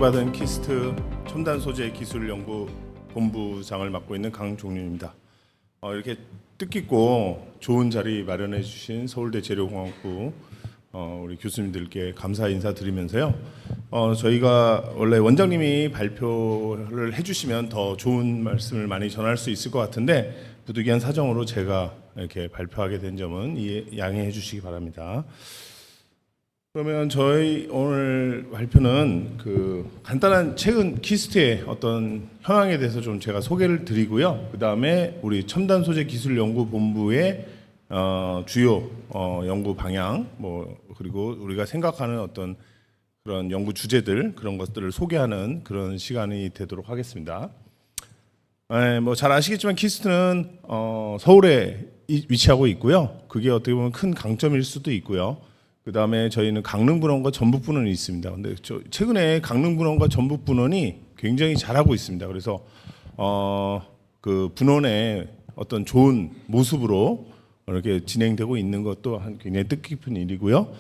소개받은 키스트 첨단 소재 기술 연구 본부장을 맡고 있는 강종윤입니다. 이렇게 뜻깊고 좋은 자리 마련해 주신 서울대 재료공학부 우리 교수님들께 감사 인사드리면서요. 저희가 원래 원장님이 발표를 해주시면 더 좋은 말씀을 많이 전할 수 있을 것 같은데 부득이한 사정으로 제가 이렇게 발표하게 된 점은 양해해 주시기 바랍니다. 그러면 저희 오늘 발표는 간단한 최근 키스트의 어떤 현황에 대해서 좀 제가 소개를 드리고요. 그 다음에 우리 첨단 소재 기술 연구 본부의 주요 연구 방향, 그리고 우리가 생각하는 어떤 그런 연구 주제들 그런 것들을 소개하는 그런 시간이 되도록 하겠습니다. 잘 아시겠지만 키스트는 서울에 위치하고 있고요. 그게 어떻게 보면 큰 강점일 수도 있고요. 그 다음에 저희는 강릉분원과 전북분원이 있습니다. 근데 최근에 강릉분원과 전북분원이 굉장히 잘하고 있습니다. 그래서 그 분원의 어떤 좋은 모습으로 이렇게 진행되고 있는 것도 굉장히 뜻깊은 일이고요.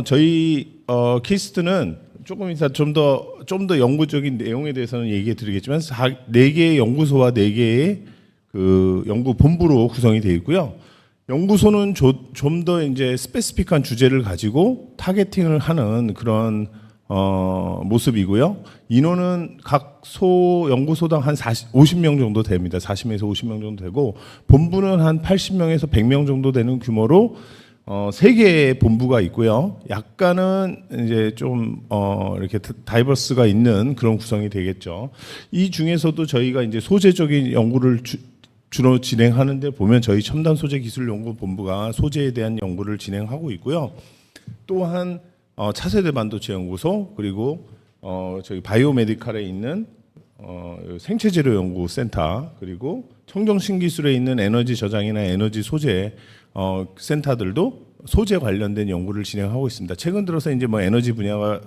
저희 키스트는 조금 이따 좀 더 연구적인 내용에 대해서는 얘기해 드리겠지만 4개의 연구소와 4개의 그 연구 본부로 구성이 되어 있고요. 연구소는 좀 더 이제 스페시픽한 주제를 가지고 타겟팅을 하는 그런 모습이고요. 인원은 각 연구소당 한 50명 정도 됩니다. 40명에서 50명 정도 되고 본부는 한 80명에서 100명 정도 되는 규모로 3개의 본부가 있고요. 약간은 이제 좀 이렇게 다이버스가 있는 그런 구성이 되겠죠. 이 중에서도 저희가 이제 소재적인 연구를 주로 진행하는데 보면 저희 첨단 소재 기술 연구 본부가 소재에 대한 연구를 진행하고 있고요. 또한 차세대 반도체 연구소 그리고 저희 바이오메디칼에 있는 생체 재료 연구 센터 그리고 청정 신기술에 있는 에너지 저장이나 에너지 소재 센터들도 소재 관련된 연구를 진행하고 있습니다. 최근 들어서 이제 에너지 분야가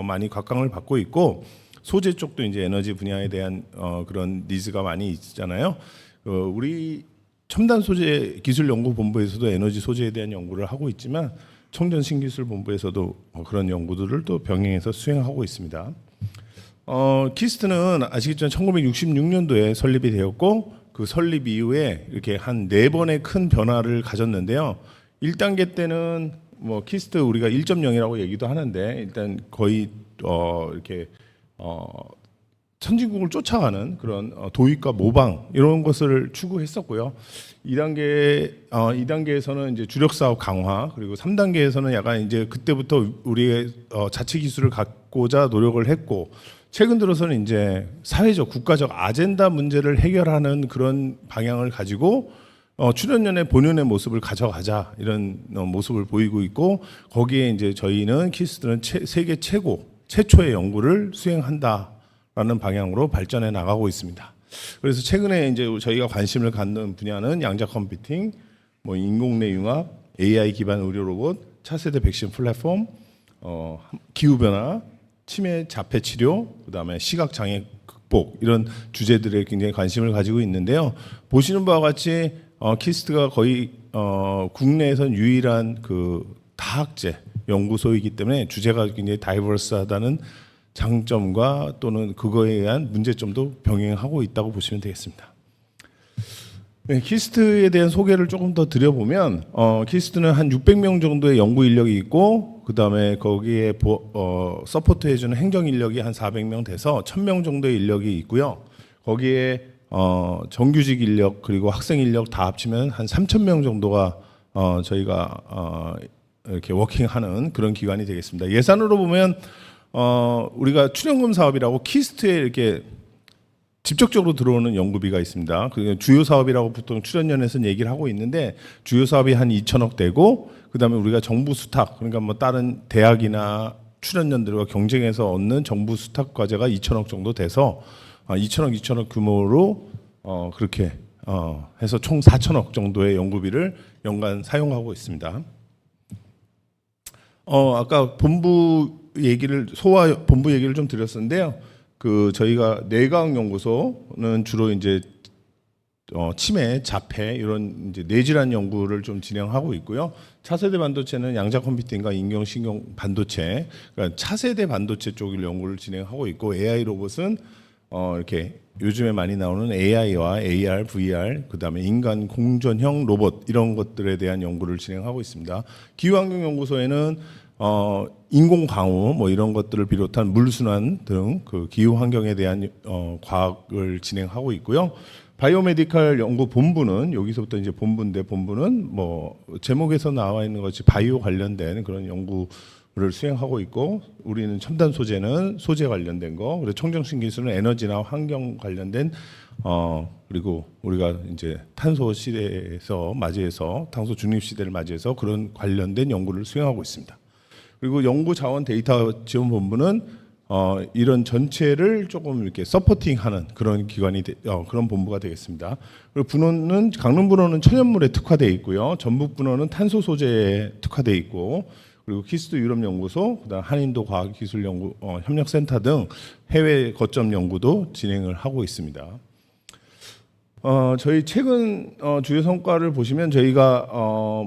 많이 각광을 받고 있고 소재 쪽도 이제 에너지 분야에 대한 그런 니즈가 많이 있잖아요. 우리 첨단 소재 기술 연구 본부에서도 에너지 소재에 대한 연구를 하고 있지만 청정 신기술 본부에서도 그런 연구들을 또 병행해서 수행하고 있습니다. 키스트는 아시겠지만 1966년도에 설립이 되었고 그 설립 이후에 이렇게 한 4번의 큰 변화를 가졌는데요. 1단계 때는 키스트 우리가 1.0이라고 얘기도 하는데 일단 거의 이렇게 선진국을 쫓아가는 그런 도입과 모방 이런 것을 추구했었고요. 2단계에서는 이제 주력 사업 강화 그리고 3단계에서는 약간 이제 그때부터 우리의 자체 기술을 갖고자 노력을 했고 최근 들어서는 이제 사회적 국가적 아젠다 문제를 해결하는 그런 방향을 가지고 출연연의 본연의 모습을 가져가자 이런 모습을 보이고 있고 거기에 이제 저희는 키스트는 세계 최초의 연구를 수행한다. 라는 방향으로 발전해 나가고 있습니다. 그래서 최근에 이제 저희가 관심을 갖는 분야는 양자 컴퓨팅, 인공내 융합, AI 기반 의료 로봇, 차세대 백신 플랫폼, 기후 변화, 치매 자폐 치료, 그다음에 시각 장애 극복 이런 주제들에 굉장히 관심을 가지고 있는데요. 보시는 바와 같이 키스트가 거의 국내에선 유일한 그 다학제 연구소이기 때문에 주제가 굉장히 다이버스하다는 장점과 또는 그거에 의한 문제점도 병행하고 있다고 보시면 되겠습니다. 네, 키스트에 대한 소개를 조금 더 드려보면 키스트는 한 600명 정도의 연구 인력이 있고 그 다음에 거기에 서포트해주는 행정 인력이 한 400명 돼서 1000명 정도의 인력이 있고요. 거기에 정규직 인력 그리고 학생 인력 다 합치면 한 3000명 정도가 저희가 이렇게 워킹하는 그런 기관이 되겠습니다. 예산으로 보면 우리가 출연금 사업이라고 키스트에 이렇게 직접적으로 들어오는 연구비가 있습니다. 그 주요 사업이라고 보통 출연연에서는 얘기를 하고 있는데 주요 사업이 한 2천억 되고 그다음에 우리가 정부 수탁 그러니까 다른 대학이나 출연연들과 경쟁해서 얻는 정부 수탁 과제가 2천억 정도 돼서 2천억 규모로 그렇게 해서 총 4천억 정도의 연구비를 연간 사용하고 있습니다. 아까 본부 얘기를 좀 드렸었는데요. 저희가 내과학 연구소는 주로 이제 치매, 자폐 이런 이제 뇌질환 연구를 좀 진행하고 있고요. 차세대 반도체는 양자 컴퓨팅과 인공신경 반도체, 그러니까 차세대 반도체 쪽을 연구를 진행하고 있고, AI 로봇은 이렇게 요즘에 많이 나오는 AI와 AR, VR, 그다음에 인간 공전형 로봇 이런 것들에 대한 연구를 진행하고 있습니다. 기후환경연구소에는 인공 강우 뭐 이런 것들을 비롯한 물순환 등 그 기후 환경에 대한 과학을 진행하고 있고요. 바이오메디컬 연구 본부는 여기서부터 이제 본부인데, 본부는 뭐 제목에서 나와 있는 것이 바이오 관련된 그런 연구를 수행하고 있고, 우리는 첨단 소재는 소재 관련된 거, 그리고 청정신 기술은 에너지나 환경 관련된 그리고 우리가 이제 탄소 시대에서 맞이해서 탄소 중립 시대를 맞이해서 그런 관련된 연구를 수행하고 있습니다. 그리고 연구 자원 데이터 지원 본부는 이런 전체를 조금 이렇게 서포팅하는 그런 기관이 그런 본부가 되겠습니다. 그리고 분원은 강릉 분원은 천연물에 특화되어 있고요. 전북 분원은 탄소 소재에 특화되어 있고, 그리고 키스트 유럽 연구소, 그다음 한인도 과학기술연구 협력센터 등 해외 거점 연구도 진행을 하고 있습니다. 저희 최근 주요 성과를 보시면, 저희가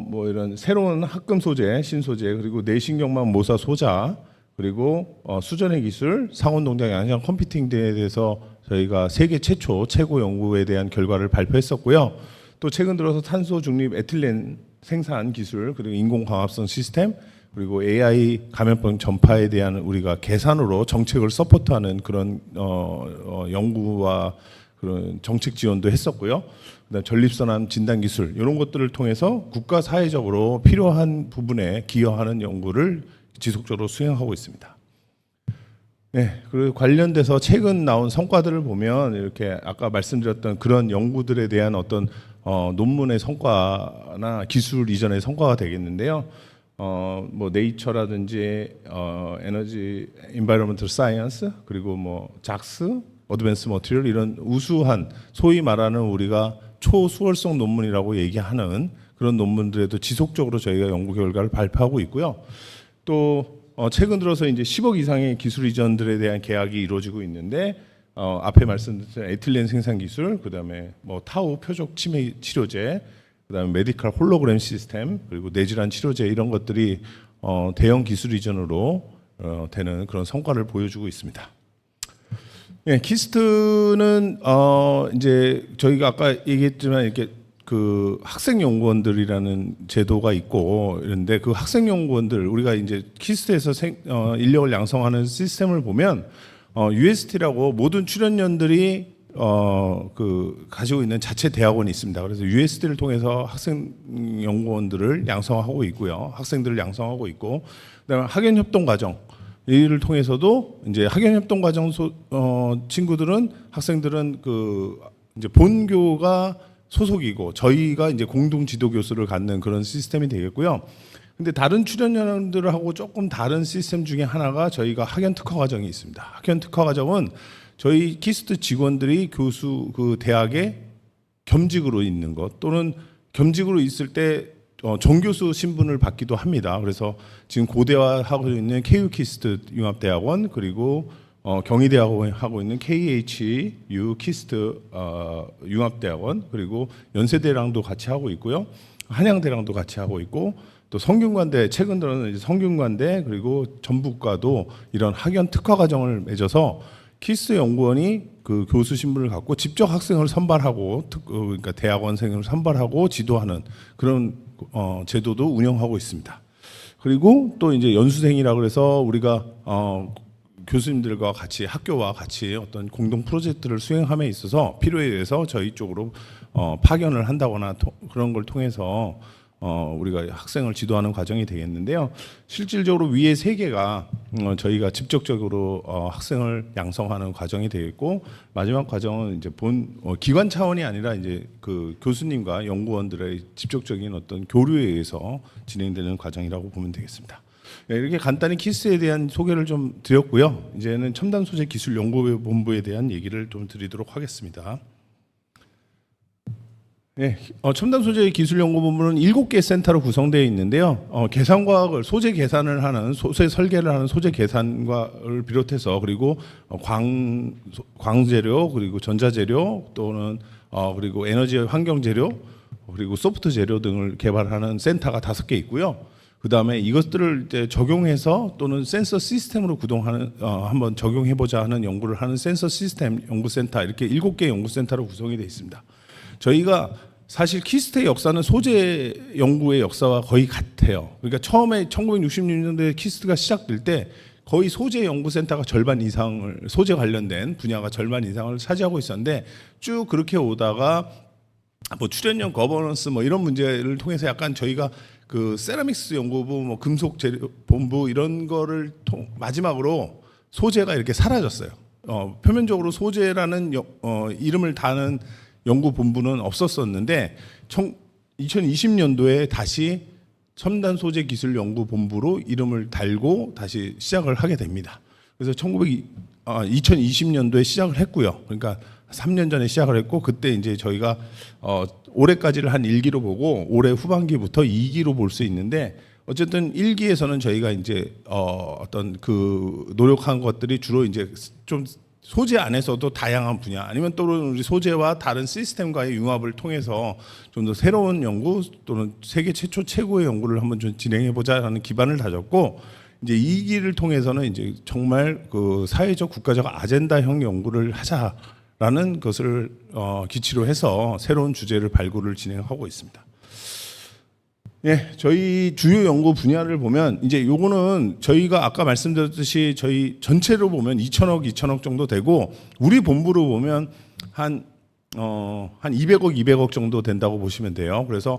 뭐 이런 새로운 합금 소재, 신소재, 그리고 내신경망 모사 소자, 그리고 수전의 기술, 상온 동작 양장 컴퓨팅 등에 대해서 저희가 세계 최초 최고 연구에 대한 결과를 발표했었고요. 또 최근 들어서 탄소 중립 에틸렌 생산 기술, 그리고 인공 광합성 시스템, 그리고 AI 감염병 전파에 대한 우리가 계산으로 정책을 서포트하는 그런 연구와 그런 정책 지원도 했었고요. 그다음 전립선암 진단 기술 이런 것들을 통해서 국가 사회적으로 필요한 부분에 기여하는 연구를 지속적으로 수행하고 있습니다. 네, 그리고 관련돼서 최근 나온 성과들을 보면 이렇게 아까 말씀드렸던 그런 연구들에 대한 어떤 논문의 성과나 기술 이전의 성과가 되겠는데요. 뭐 네이처라든지 에너지 인바이러먼털 사이언스, 그리고 뭐 작스, 어드밴스 머티리얼 이런 우수한 소위 말하는 우리가 초수월성 논문이라고 얘기하는 그런 논문들에도 지속적으로 저희가 연구 결과를 발표하고 있고요. 또 최근 들어서 이제 10억 이상의 기술 이전들에 대한 계약이 이루어지고 있는데, 앞에 말씀드린 에틸렌 생산 기술, 그다음에 뭐 타우 표적 치매 치료제, 그다음에 메디컬 홀로그램 시스템, 그리고 뇌질환 치료제 이런 것들이 대형 기술 이전으로 되는 그런 성과를 보여주고 있습니다. 네, 키스트는 이제 저희가 아까 얘기했지만 이렇게 그 학생 연구원들이라는 제도가 있고 이런데, 그 학생 연구원들 우리가 이제 키스트에서 인력을 양성하는 시스템을 보면 UST라고 모든 출연연들이 그 가지고 있는 자체 대학원이 있습니다. 그래서 UST를 통해서 학생 연구원들을 양성하고 있고요. 학생들을 양성하고 있고, 그다음에 학연 협동 과정 이를 통해서도 이제 학연 협동 과정 친구들은 학생들은 그 이제 본교가 소속이고 저희가 이제 공동 지도 교수를 갖는 그런 시스템이 되겠고요. 근데 다른 출연연들하고 조금 다른 시스템 중에 하나가 저희가 학연 특화 과정이 있습니다. 학연 특화 과정은 저희 키스트 직원들이 교수 그 대학에 겸직으로 있는 것, 또는 겸직으로 있을 때 정교수 신분을 받기도 합니다. 그래서 지금 고대와 하고 있는 KU 키스트 융합대학원, 그리고 경희대학원 하고 있는 KHU 키스트 융합대학원, 그리고 연세대랑도 같이 하고 있고요. 한양대랑도 같이 하고 있고, 또 성균관대, 최근 들어는 이제 성균관대, 그리고 전북과도 이런 학연 특화 과정을 맺어서 키스트 연구원이 그 교수 신분을 갖고 직접 학생을 선발하고, 그러니까 대학원생을 선발하고 지도하는 그런 제도도 운영하고 있습니다. 그리고 또 이제 연수생이라고 해서 우리가 교수님들과 같이, 학교와 같이 어떤 공동 프로젝트를 수행함에 있어서 필요에 의해서 저희 쪽으로 파견을 한다거나 그런 걸 통해서 우리가 학생을 지도하는 과정이 되겠는데요. 실질적으로 위에 세 개가 저희가 직접적으로 학생을 양성하는 과정이 되겠고, 마지막 과정은 이제 기관 차원이 아니라 이제 그 교수님과 연구원들의 직접적인 어떤 교류에 의해서 진행되는 과정이라고 보면 되겠습니다. 이렇게 간단히 키스에 대한 소개를 좀 드렸고요. 이제는 첨단 소재 기술 연구본부에 대한 얘기를 좀 드리도록 하겠습니다. 네, 첨단 소재 기술 연구본부는 7개 센터로 구성되어 있는데요. 계산과학을 소재 계산을 하는 소재 설계를 하는 소재 계산과를 비롯해서 그리고 광재료 그리고 전자재료 또는 그리고 에너지 환경 재료 그리고 소프트 재료 등을 개발하는 센터가 5개 있고요. 그 다음에 이것들을 이제 적용해서 또는 센서 시스템으로 구동하는 한번 적용해보자 하는 연구를 하는 센서 시스템 연구센터 이렇게 7개 연구센터로 구성이 되어 있습니다. 저희가 사실 키스트의 역사는 소재 연구의 역사와 거의 같아요. 그러니까 처음에 1966년도에 키스트가 시작될 때 거의 소재 연구센터가 절반 이상을 소재 관련된 분야가 절반 이상을 차지하고 있었는데 쭉 그렇게 오다가 뭐 출연료 거버넌스 뭐 이런 문제를 통해서 약간 저희가 그 세라믹스 연구부 뭐 금속 재료 본부 이런 거를 마지막으로 소재가 이렇게 사라졌어요. 표면적으로 소재라는 이름을 다는 연구 본부는 없었었는데 2020년도에 다시 첨단 소재 기술 연구 본부로 이름을 달고 다시 시작을 하게 됩니다. 그래서 2020년도에 시작을 했고요. 그러니까 3년 전에 시작을 했고 그때 이제 저희가 올해까지를 한 1기로 보고 올해 후반기부터 2기로 볼 수 있는데 어쨌든 1기에서는 저희가 이제 어떤 그 노력한 것들이 주로 이제 좀 소재 안에서도 다양한 분야 아니면 또 우리 소재와 다른 시스템과의 융합을 통해서 좀 더 새로운 연구 또는 세계 최초 최고의 연구를 한번 좀 진행해 보자라는 기반을 다졌고 이제 2기를 통해서는 이제 정말 그 사회적 국가적 아젠다형 연구를 하자라는 것을 기치로 해서 새로운 주제를 발굴을 진행하고 있습니다. 예, 저희 주요 연구 분야를 보면 이제 요거는 저희가 아까 말씀드렸듯이 저희 전체로 보면 2천억 정도 되고 우리 본부로 보면 한 200억 정도 된다고 보시면 돼요. 그래서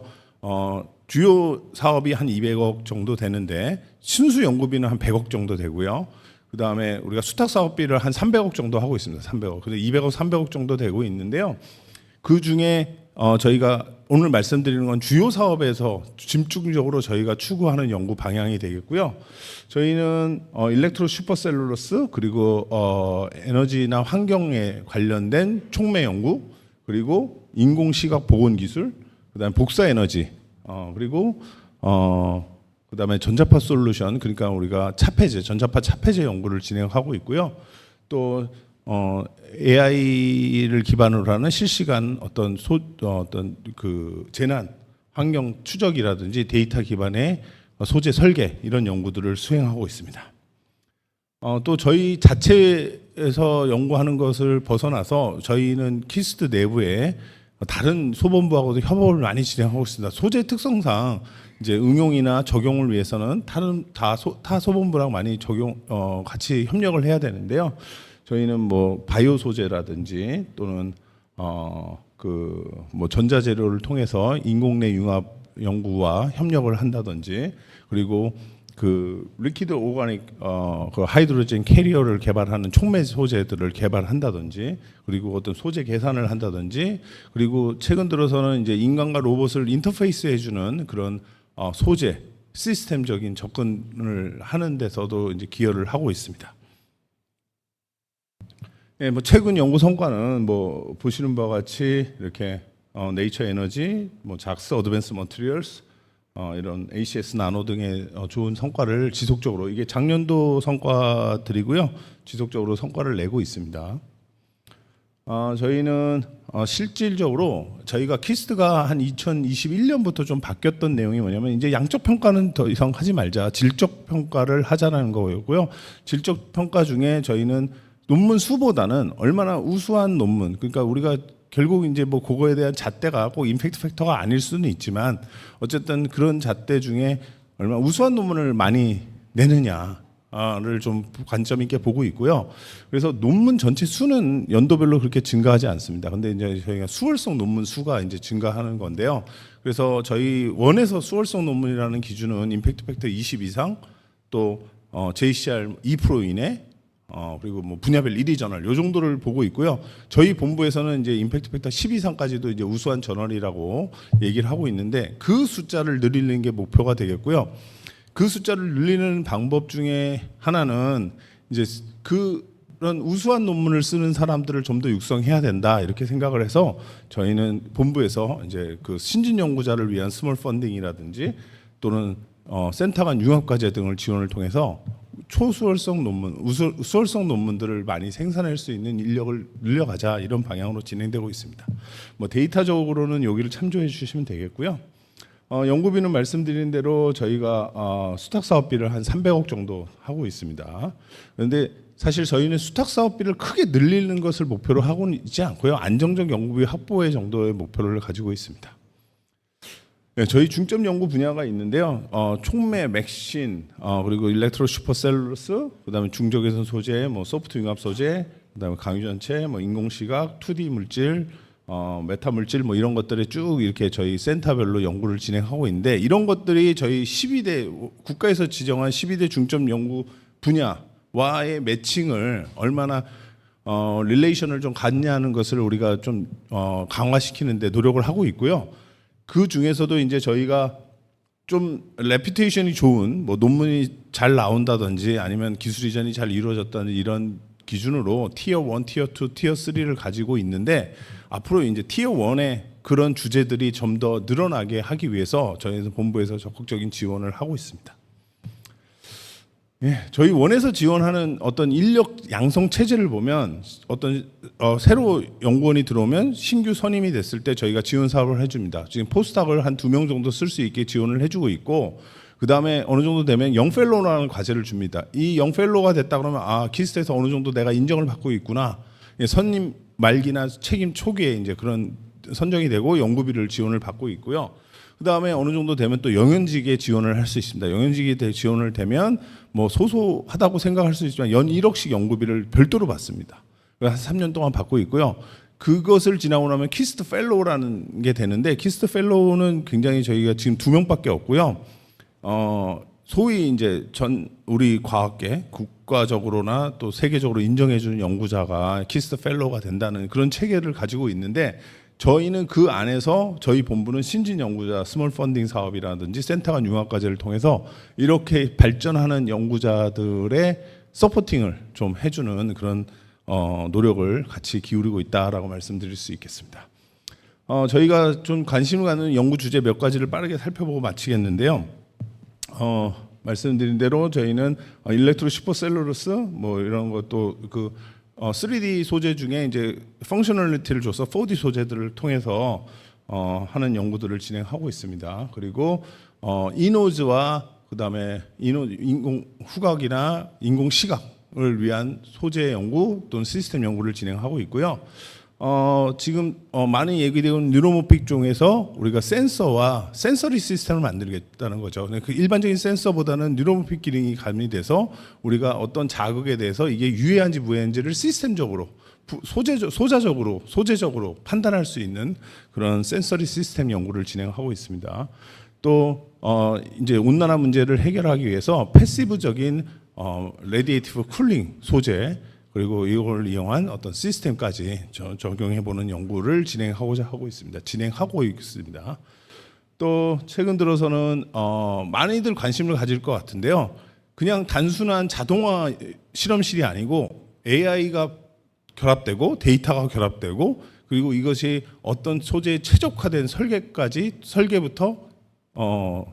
주요 사업이 한 200억 정도 되는데 순수 연구비는 한 100억 정도 되고요. 그다음에 우리가 수탁 사업비를 한 300억 정도 하고 있습니다. 300억. 그래서 200억, 300억 정도 되고 있는데요. 그 중에 저희가 오늘 말씀드리는 건 주요 사업에서 집중적으로 저희가 추구하는 연구 방향이 되겠고요. 저희는 일렉트로 슈퍼셀룰로스 그리고 에너지나 환경에 관련된 촉매 연구 그리고 인공시각 보건 기술 그다음에 복사 에너지 그리고 그다음에 전자파 솔루션 그러니까 우리가 차폐제 전자파 차폐제 연구를 진행하고 있고요. 또 AI를 기반으로 하는 실시간 어떤 그 재난 환경 추적이라든지 데이터 기반의 소재 설계 이런 연구들을 수행하고 있습니다. 또 저희 자체에서 연구하는 것을 벗어나서 저희는 키스트 내부에 다른 소본부하고도 협업을 많이 진행하고 있습니다. 소재 특성상 이제 응용이나 적용을 위해서는 타 소본부랑 많이 같이 협력을 해야 되는데요. 저희는 뭐 바이오 소재라든지 또는 뭐 전자재료를 통해서 인공내 융합 연구와 협력을 한다든지 그리고 그 리퀴드 오가닉 그 하이드로젠 캐리어를 개발하는 촉매 소재들을 개발한다든지 그리고 어떤 소재 계산을 한다든지 그리고 최근 들어서는 이제 인간과 로봇을 인터페이스 해주는 그런 소재 시스템적인 접근을 하는 데서도 이제 기여를 하고 있습니다. 네, 뭐 최근 연구 성과는 뭐 보시는 바와 같이 이렇게 네이처 에너지, 뭐 작스 어드밴스 머티리얼스 이런 ACS 나노 등의 좋은 성과를 지속적으로 이게 작년도 성과들이고요. 지속적으로 성과를 내고 있습니다. 저희는 실질적으로 저희가 키스트가 한 2021년부터 좀 바뀌었던 내용이 뭐냐면 이제 양적 평가는 더 이상 하지 말자 질적 평가를 하자는 거였고요. 질적 평가 중에 저희는 논문 수보다는 얼마나 우수한 논문 그러니까 우리가 결국 이제 뭐 그거에 대한 잣대가 꼭 임팩트 팩터가 아닐 수는 있지만 어쨌든 그런 잣대 중에 얼마나 우수한 논문을 많이 내느냐를 좀 관점 있게 보고 있고요. 그래서 논문 전체 수는 연도별로 그렇게 증가하지 않습니다. 근데 이제 저희가 수월성 논문 수가 이제 증가하는 건데요. 그래서 저희 원에서 수월성 논문이라는 기준은 임팩트 팩터 20 이상 또 JCR 2% 이내 그리고 뭐 분야별 1위 저널 요 정도를 보고 있고요. 저희 본부에서는 이제 임팩트 팩터 10 이상까지도 이제 우수한 저널이라고 얘기를 하고 있는데 그 숫자를 늘리는 게 목표가 그 숫자를 늘리는 방법 중에 하나는 이제 그 그런 우수한 논문을 쓰는 사람들을 좀 더 육성해야 된다 이렇게 생각을 해서 저희는 본부에서 이제 그 신진 연구자를 위한 스몰 펀딩이라든지 또는 센터 간 융합과제 등을 지원을 통해서 초수월성 논문, 수월성 논문들을 많이 생산할 수 있는 인력을 늘려가자 이런 방향으로 진행되고 있습니다. 뭐 데이터적으로는 여기를 참조해 주시면 되겠고요. 연구비는 말씀드린 대로 저희가 수탁 사업비를 한 300억 정도 하고 있습니다. 그런데 사실 저희는 수탁 사업비를 크게 늘리는 것을 목표로 하고는 있지 않고요. 안정적 연구비 확보의 정도의 목표를 가지고 있습니다. 네, 저희 중점 연구 분야가 있는데요. 촉매, 맥신, 그리고 일렉트로 슈퍼셀룰로스, 그다음에 중적외선 소재, 뭐 소프트 융합 소재, 그다음에 강유전체, 뭐 인공시각, 2D 물질, 메타 물질 뭐 이런 것들에 쭉 이렇게 저희 센터별로 연구를 진행하고 있는데 이런 것들이 저희 12대 국가에서 지정한 12대 중점 연구 분야와의 매칭을 얼마나 릴레이션을 좀 갖냐는 것을 우리가 좀 강화시키는데 노력을 하고 있고요. 그 중에서도 이제 저희가 좀 레퓨테이션이 좋은 뭐 논문이 잘 나온다든지 아니면 기술 이전이 잘 이루어졌다는 이런 기준으로 티어 1, 티어 2, 티어 3를 가지고 있는데 앞으로 이제 티어 1의 그런 주제들이 좀 더 늘어나게 하기 위해서 저희는 본부에서 적극적인 지원을 하고 있습니다. 예, 저희 원에서 지원하는 어떤 인력 양성 체제를 보면 어떤 새로 연구원이 들어오면 신규 선임이 됐을 때 저희가 지원 사업을 해줍니다. 지금 포스닥을 한 2명 정도 쓸 수 있게 지원을 해주고 있고 그 다음에 어느 정도 되면 영펠로우라는 과제를 줍니다. 이 영펠로우가 됐다 그러면 키스트에서 어느 정도 내가 인정을 받고 있구나. 선임 말기나 책임 초기에 이제 그런 선정이 되고 연구비를 지원을 받고 있고요. 그 다음에 어느 정도 되면 또 영연직에 지원을 할 수 있습니다. 영연직에 지원을 되면 뭐 소소하다고 생각할 수 있지만 연 1억씩 연구비를 별도로 받습니다. 한 3년 동안 받고 있고요. 그것을 지나고 나면 키스트 펠로우라는 게 되는데 키스트 펠로우는 굉장히 저희가 지금 2명밖에 없고요. 소위 이제 우리 과학계 국가적으로나 또 세계적으로 인정해주는 연구자가 키스트 펠로우가 된다는 그런 체계를 가지고 있는데 저희는 그 안에서 저희 본부는 신진 연구자 스몰 펀딩 사업이라든지 센터 간 융합과제를 통해서 이렇게 발전하는 연구자들의 서포팅을 좀 해주는 그런 노력을 같이 기울이고 있다라고 말씀드릴 수 있겠습니다. 저희가 좀 관심을 갖는 연구 주제 몇 가지를 빠르게 살펴보고 마치겠는데요. 말씀드린 대로 저희는 일렉트로 슈퍼셀룰로스 뭐 이런 것도 그 3D 소재 중에 이제 펑셔널리티를 줘서 4D 소재들을 통해서 하는 연구들을 진행하고 있습니다. 그리고 이노즈와 그다음에 인공 후각이나 인공 시각을 위한 소재 연구 또는 시스템 연구를 진행하고 있고요. 지금 많이 얘기되고 있는 뉴로모픽 중에서 우리가 센서와 센서리 시스템을 만들겠다는 거죠. 그 일반적인 센서보다는 뉴로모픽 기능이 가미돼서 우리가 어떤 자극에 대해서 이게 유해한지 무해한지를 시스템적으로 소재적으로 판단할 수 있는 그런 센서리 시스템 연구를 진행하고 있습니다. 또 이제 온난화 문제를 해결하기 위해서 패시브적인 레디에이티브 쿨링 소재 그리고 이걸 이용한 어떤 시스템까지 적용해보는 연구를 진행하고 있습니다. 또 최근 들어서는 많이들 관심을 가질 것 같은데요. 그냥 단순한 자동화 실험실이 아니고 AI가 결합되고 데이터가 결합되고 그리고 이것이 어떤 소재에 최적화된 설계부터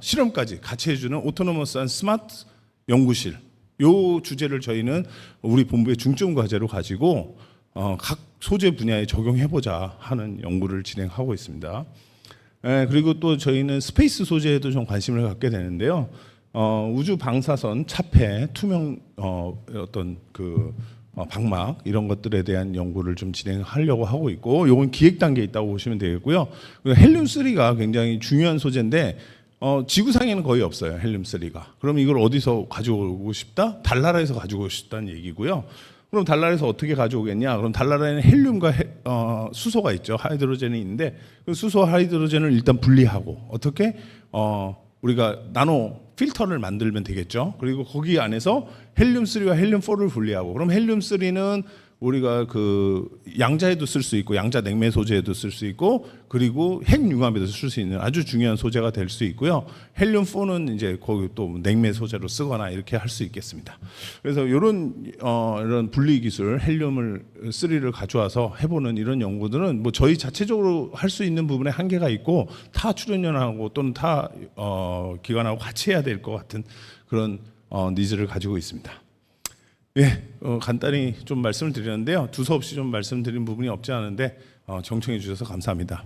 실험까지 같이 해주는 오토노머스한 스마트 연구실 요 주제를 저희는 우리 본부의 중점 과제로 가지고 각 소재 분야에 적용해보자 하는 연구를 진행하고 있습니다. 그리고 또 저희는 스페이스 소재에도 좀 관심을 갖게 되는데요. 우주 방사선, 차폐, 투명 어떤 그 방막 이런 것들에 대한 연구를 좀 진행하려고 하고 있고, 요건 기획 단계에 있다고 보시면 되겠고요. 헬륨 3가 굉장히 중요한 소재인데. 지구상에는 거의 없어요. 헬륨3가. 그럼 이걸 어디서 가져오고 싶다? 달나라에서 가지고 싶다는 얘기고요. 그럼 달나라에서 어떻게 가져오겠냐? 그럼 달나라에는 헬륨과 수소가 있죠. 하이드로젠이 있는데 그 수소 하이드로젠을 일단 분리하고 어떻게 우리가 나노 필터를 만들면 되겠죠. 그리고 거기 안에서 헬륨3와 헬륨4를 분리하고 그럼 헬륨3는 우리가 그 양자에도 쓸 수 있고 양자 냉매 소재에도 쓸 수 있고 그리고 핵융합에도 쓸 수 있는 아주 중요한 소재가 될 수 있고요. 헬륨4는 이제 거기 또 냉매 소재로 쓰거나 이렇게 할 수 있겠습니다. 그래서 이런 분리 기술 헬륨을 3를 가져와서 해보는 이런 연구들은 뭐 저희 자체적으로 할 수 있는 부분에 한계가 있고 타 출연연하고 또는 타 기관하고 같이 해야 될 것 같은 그런 니즈를 가지고 있습니다. 예, 간단히 좀 말씀을 드렸는데요. 두서없이 좀 말씀드린 부분이 없지 않은데 정청해 주셔서 감사합니다.